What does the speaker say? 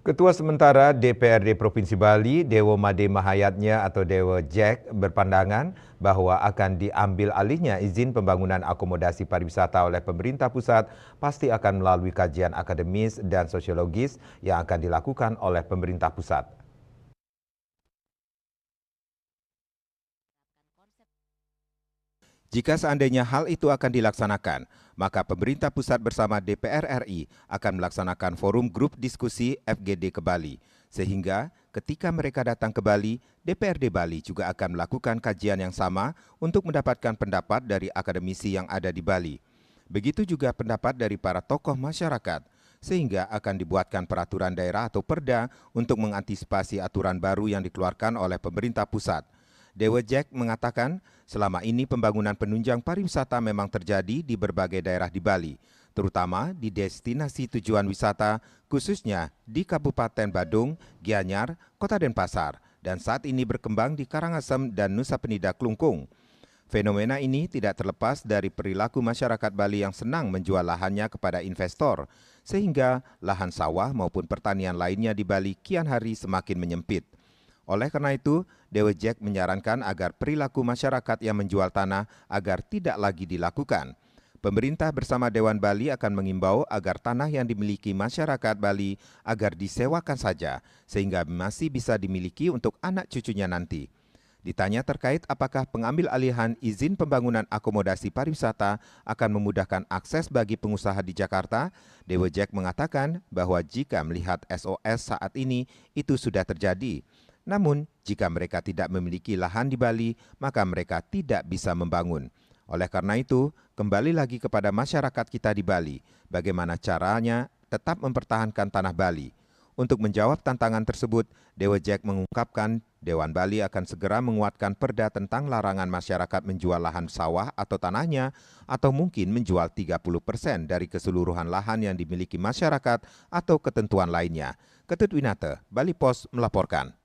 Ketua sementara DPRD Provinsi Bali, Dewo Made Mahayatnya atau Dewo Jack, berpandangan bahwa akan diambil alihnya izin pembangunan akomodasi pariwisata oleh pemerintah pusat pasti akan melalui kajian akademis dan sosiologis yang akan dilakukan oleh pemerintah pusat. Jika seandainya hal itu akan dilaksanakan, maka pemerintah pusat bersama DPR RI akan melaksanakan forum grup diskusi FGD ke Bali. Sehingga ketika mereka datang ke Bali, DPRD Bali juga akan melakukan kajian yang sama untuk mendapatkan pendapat dari akademisi yang ada di Bali. Begitu juga pendapat dari para tokoh masyarakat, sehingga akan dibuatkan peraturan daerah atau perda untuk mengantisipasi aturan baru yang dikeluarkan oleh pemerintah pusat. Dewo Jack mengatakan selama ini pembangunan penunjang pariwisata memang terjadi di berbagai daerah di Bali, terutama di destinasi tujuan wisata, khususnya di Kabupaten Badung, Gianyar, Kota Denpasar, dan saat ini berkembang di Karangasem dan Nusa Penida Klungkung. Fenomena ini tidak terlepas dari perilaku masyarakat Bali yang senang menjual lahannya kepada investor, sehingga lahan sawah maupun pertanian lainnya di Bali kian hari semakin menyempit. Oleh karena itu, Dewo Jack menyarankan agar perilaku masyarakat yang menjual tanah agar tidak lagi dilakukan. Pemerintah bersama Dewan Bali akan mengimbau agar tanah yang dimiliki masyarakat Bali agar disewakan saja, sehingga masih bisa dimiliki untuk anak cucunya nanti. Ditanya terkait apakah pengambil alihan izin pembangunan akomodasi pariwisata akan memudahkan akses bagi pengusaha di Jakarta, Dewo Jack mengatakan bahwa jika melihat SOS saat ini itu sudah terjadi. Namun, jika mereka tidak memiliki lahan di Bali, maka mereka tidak bisa membangun. Oleh karena itu, kembali lagi kepada masyarakat kita di Bali, bagaimana caranya tetap mempertahankan tanah Bali. Untuk menjawab tantangan tersebut, Dewo Jack mengungkapkan Dewan Bali akan segera menguatkan perda tentang larangan masyarakat menjual lahan sawah atau tanahnya, atau mungkin menjual 30% dari keseluruhan lahan yang dimiliki masyarakat atau ketentuan lainnya. Ketut Winate, Bali Pos melaporkan.